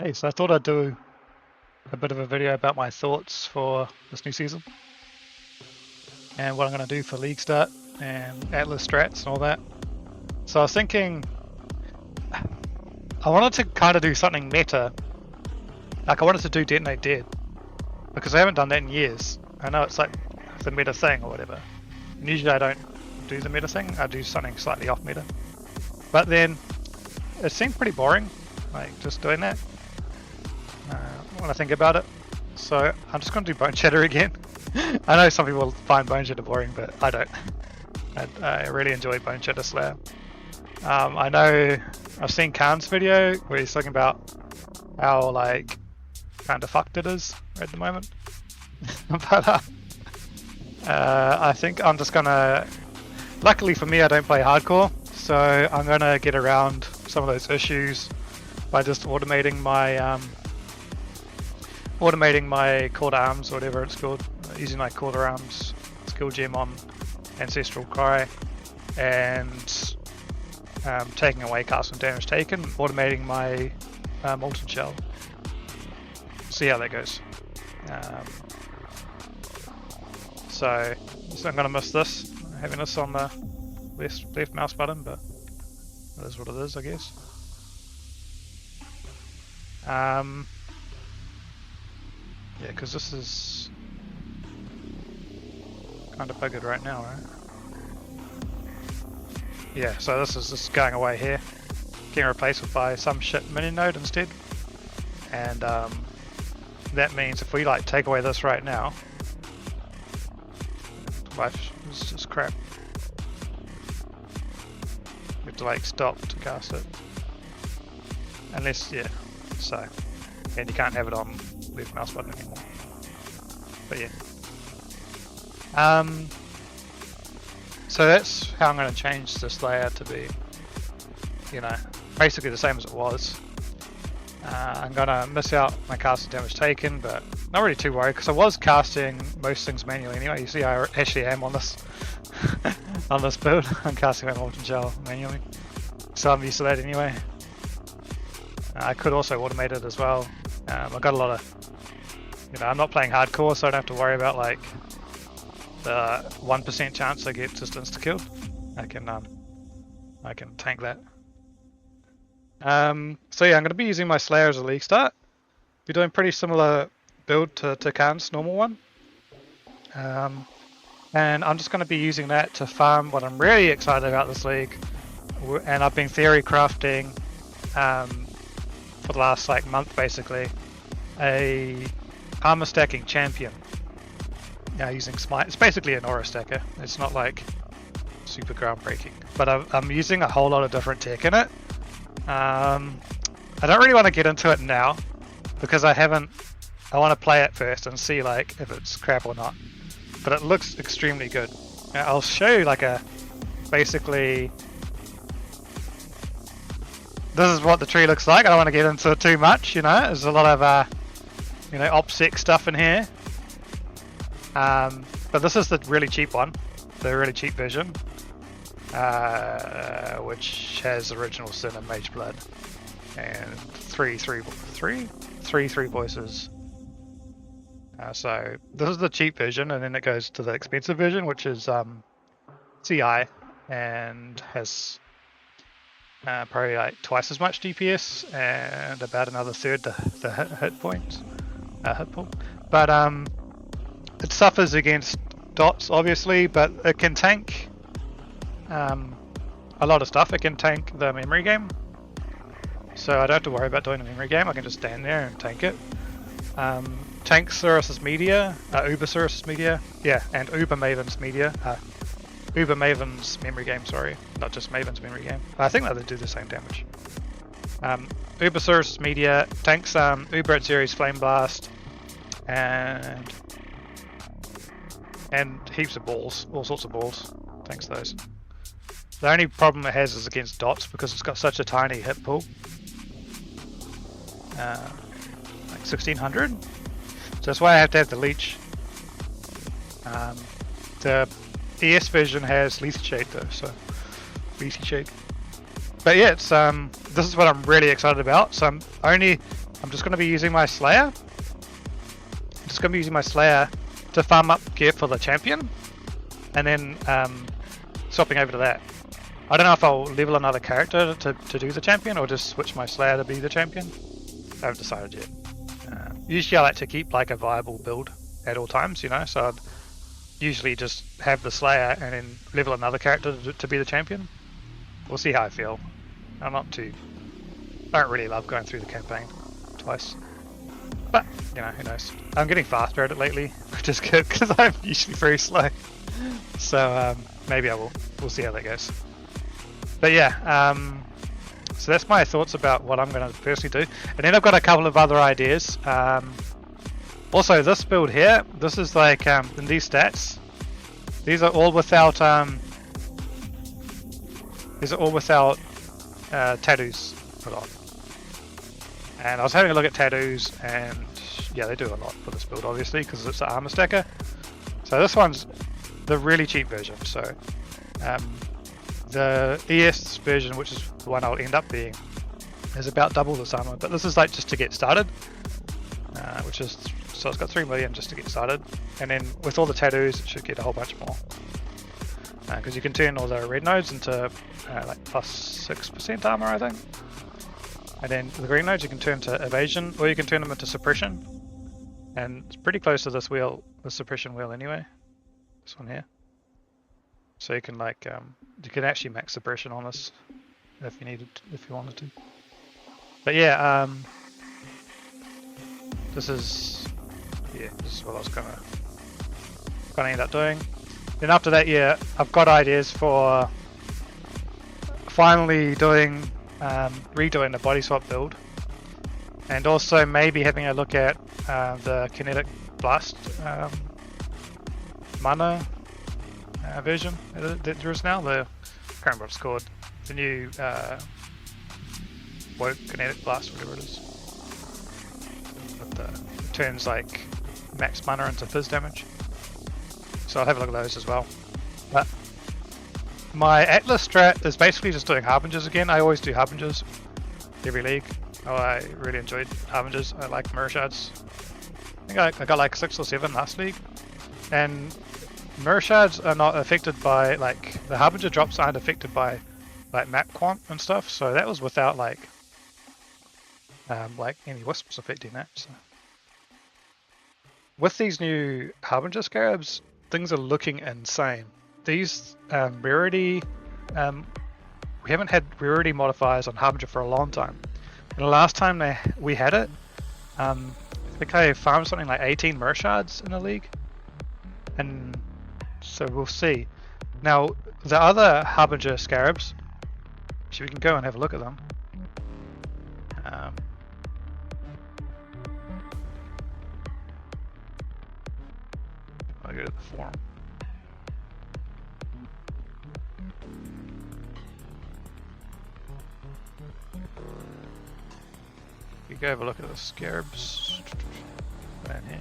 Hey, so I thought I'd do a bit of a video about my thoughts for this new season and what I'm going to do for League Start and Atlas Strats and all that. So I was thinking I wanted to kind of do something meta. Like I wanted to do Detonate Dead because I haven't done that in years. I know it's like the meta thing or whatever. And usually I don't do the meta thing, I do something slightly off meta. But then it seemed pretty boring, like just doing that. When I think about it. So I'm just going to do Bone Shatter again. I know some people find Bone Shatter boring, but I don't. I really enjoy Bone Shatter Slayer. I know I've seen Khan's video where he's talking about how like kind of fucked it is at the moment. But I think I'm just gonna. Luckily for me, I don't play hardcore, so I'm gonna get around some of those issues by just automating my call to arms, or whatever it's called, using my call to arms skill gem on Ancestral Cry, and taking away casting damage taken, automating my Molten Shell. See how that goes. So I'm going to miss this, having this on the left mouse button, but that is what it is, I guess. Yeah, because this is kind of buggered right now, right? Yeah, so this is just going away here, getting replaced by some shit minion node instead. And that means if we like take away this right now, life is just crap. You have to like stop to cast it. Unless, yeah, so. And you can't have it on left mouse button anymore. But yeah. So that's how I'm going to change this layout to be, you know, basically the same as it was. I'm going to miss out my casting damage taken, but not really too worried because I was casting most things manually anyway. You see I actually am on this on this build. I'm casting my Molten Shell manually, so I'm used to that anyway. I could also automate it as well. I've got a lot of, you know, I'm not playing hardcore, so I don't have to worry about like the 1% chance I get just insta killed. I can tank that. So yeah, I'm going to be using my Slayer as a League Start. Be doing pretty similar build to Khan's normal one. And I'm just going to be using that to farm what I'm really excited about this league. And I've been theory crafting for the last like month basically, a armor stacking champion. Using Smite. It's basically an aura stacker. It's not like super groundbreaking, but I'm using a whole lot of different tech in it. I don't really want to get into it now because I want to play it first and see like if it's crap or not. But it looks extremely good. I'll show you like basically. This is what the tree looks like. I don't want to get into it too much, you know. There's a lot of, you know, OPSEC stuff in here. But this is the really cheap one, the really cheap version, which has Original Sin and Mage Blood, and three voices. So this is the cheap version, and then it goes to the expensive version, which is CI, and has probably like twice as much DPS and about another third the hit points, hit pool. But it suffers against dots obviously, but it can tank a lot of stuff. It can tank the memory game, so I don't have to worry about doing a memory game. I can just stand there and tank it. Tank Cirrus's media, Uber Cirrus's media, yeah, and Uber Maven's media. Uber Maven's memory game, sorry, not just Maven's memory game. I think that they do the same damage. Uber Cirrus's media tanks Uber at Zeri's Flame Blast, and heaps of balls, all sorts of balls. Tanks those. The only problem it has is against dots because it's got such a tiny hit pool, like 1600. So that's why I have to have the leech. The ES version has Lethe Shade though, so Lethe Shade. But yeah, it's this is what I'm really excited about. So I'm only I'm just going to be using my Slayer. To farm up gear for the champion, and then swapping over to that. I don't know if I'll level another character to do the champion, or just switch my Slayer to be the champion. I haven't decided yet. Usually I like to keep like a viable build at all times, you know, so I'd usually just have the Slayer and then level another character to be the champion. We'll see how I feel. I don't really love going through the campaign twice. But, you know, who knows. I'm getting faster at it lately, which is good, because I'm usually very slow. So, maybe I will. We'll see how that goes. But yeah, so that's my thoughts about what I'm going to personally do. And then I've got a couple of other ideas. Also, this build here, this is like, in these stats, these are all without, tattoos put on. And I was having a look at tattoos, and yeah, they do a lot for this build, obviously, because it's an armor stacker. So this one's the really cheap version. So the ES version, which is the one I'll end up being, is about double this armor. But this is like just to get started, so it's got 3 million just to get started, and then with all the tattoos, it should get a whole bunch more. Because you can turn all the red nodes into like plus 6% armor, I think. And then the green nodes you can turn to evasion, or you can turn them into suppression. And it's pretty close to this wheel, the suppression wheel anyway. This one here. So you can like, you can actually max suppression on this if you wanted to. But yeah, this is what I was gonna end up doing. Then after that, yeah, I've got ideas for finally redoing the body swap build, and also maybe having a look at the kinetic blast mana version that there is now. I can't remember what it's called. The new woke kinetic blast, whatever it is. It turns like max mana into fizz damage. So I'll have a look at those as well. But my Atlas strat is basically just doing harbingers again. I always do harbingers every league. Oh, I really enjoyed harbingers. I like mirror shards. I think I got like 6 or 7 last league. And mirror shards are not affected by, like, the harbinger drops aren't affected by like map quant and stuff. So that was without like any wisps affecting that. So with these new harbinger scarabs, things are looking insane. These rarity, we haven't had rarity modifiers on harbinger for a long time. And the last time we had it, I think I farmed something like 18 mirror shards in the league, and so we'll see. Now the other harbinger scarabs, actually we can go and have a look at them. I'll go to the forum. You go have a look at the scarabs down here.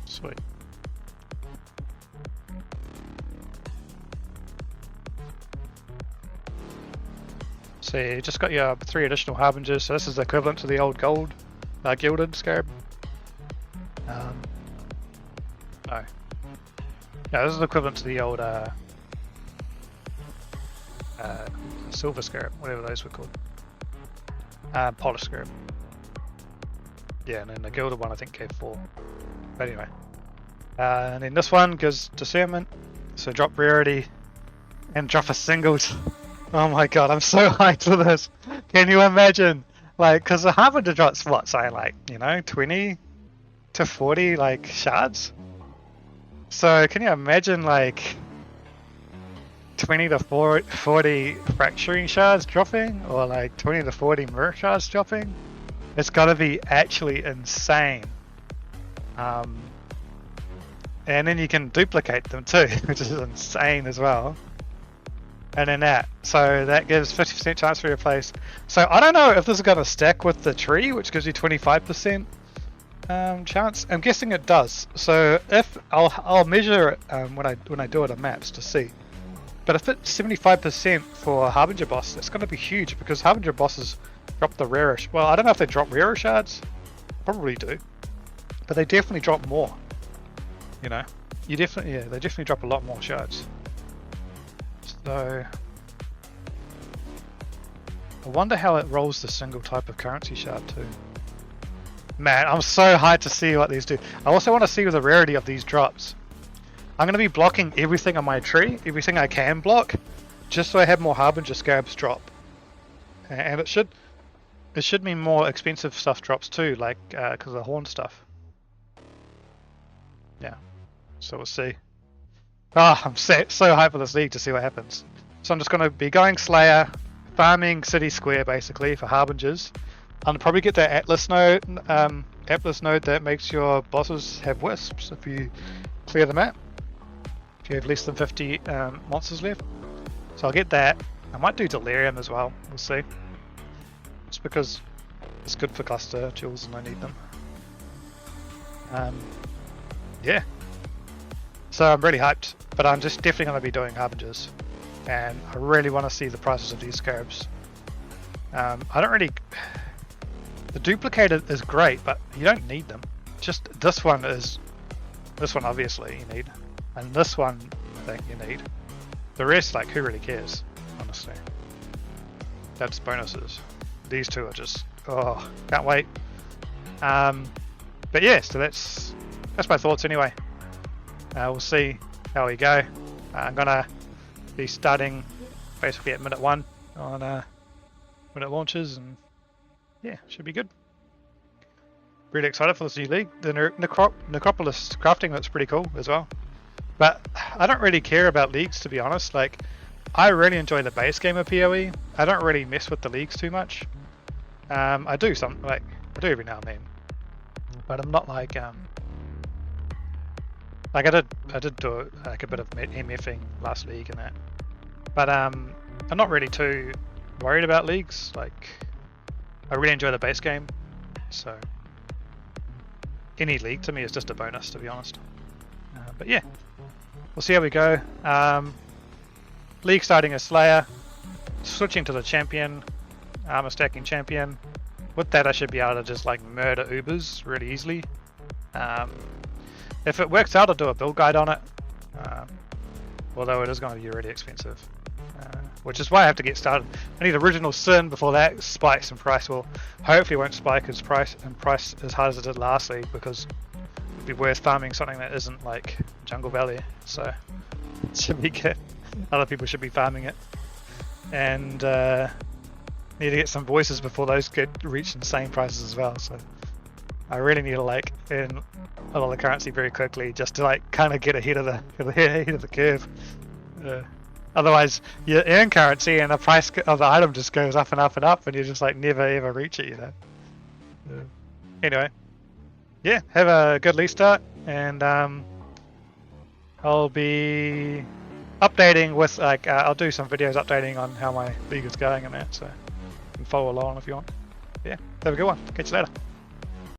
Sweet. So you just got your 3 additional harbingers. So this is the equivalent to the old gold gilded scarab. No. Yeah, this is equivalent to the old silver scarab, whatever those were called. Polished scarab. Yeah, and then the gilded one I think gave 4. But anyway. And then this one gives discernment, so drop rarity and drop a singles. Oh my god, I'm so hyped for this. Can you imagine? Like, because the harbinger drops what, say like, you know, 20 to 40 like shards? So can you imagine like 20 to 40 fracturing shards dropping, or like 20 to 40 mirror shards dropping? It's gotta be actually insane. And then you can duplicate them too, which is insane as well. And then that, so that gives 50% chance to replace. So I don't know if this is going to stack with the tree, which gives you 25% chance. I'm guessing it does. So if I'll measure it when I do it on maps to see. But if it's 75% for Harbinger boss, that's going to be huge because Harbinger bosses drop the rarish. Well, I don't know if they drop rarer shards. Probably do. But they definitely drop more. You know? They definitely drop a lot more shards. So I wonder how it rolls the single type of currency shard too. Man, I'm so hyped to see what these do. I also want to see the rarity of these drops. I'm going to be blocking everything on my tree, everything I can block, just so I have more Harbinger Scarabs drop. And it should mean more expensive stuff drops too, like because of the horn stuff. Yeah, so we'll see. I'm so hyped for this league to see what happens. So I'm just going to be going Slayer, farming City Square basically for Harbingers. I'll probably get that Atlas node that makes your bosses have wisps if you clear the map. If you have less than 50 monsters left. So I'll get that. I might do Delirium as well, we'll see. Just because it's good for cluster jewels and I need them. Yeah. So I'm really hyped, but I'm just definitely going to be doing Harbingers. And I really want to see the prices of these scarabs. I don't really... The duplicator is great, but you don't need them. Just this one obviously you need. And this one, I think you need. The rest, like, who really cares, honestly? That's bonuses. These two are just, oh, can't wait. But yeah, so that's my thoughts anyway. We'll see how we go. I'm gonna be starting basically at minute 1 on when it launches, and yeah, should be good. Really excited for this new league. The Necropolis crafting looks pretty cool as well. But I don't really care about leagues, to be honest. Like, I really enjoy the base game of PoE. I don't really mess with the leagues too much. I do every now and then, but I'm not like I did do like a bit of MFing last league and that. But I'm not really too worried about leagues. Like, I really enjoy the base game, so any league to me is just a bonus, to be honest. But yeah. We'll see how we go. League starting as Slayer, switching to the champion, armor stacking champion. With that I should be able to just like murder Ubers really easily. If it works out I'll do a build guide on it, although it is going to be really expensive. Which is why I have to get started. I need Original Sin before that spikes in price. Well, hopefully it won't spike as price as hard as it did last league, because be worth farming something that isn't like Jungle Valley, so it should be good. Other people should be farming it, and need to get some voices before those reach insane prices as well. So I really need to like earn a lot of currency very quickly just to like kind of get ahead of the curve. Otherwise, you earn currency and the price of the item just goes up and up and up, and you just like never ever reach it, you know. Anyway. Yeah, have a good league start, and I'll be updating with like I'll do some videos updating on how my league is going and that, so you can follow along if you want. Yeah, have a good one. Catch you later.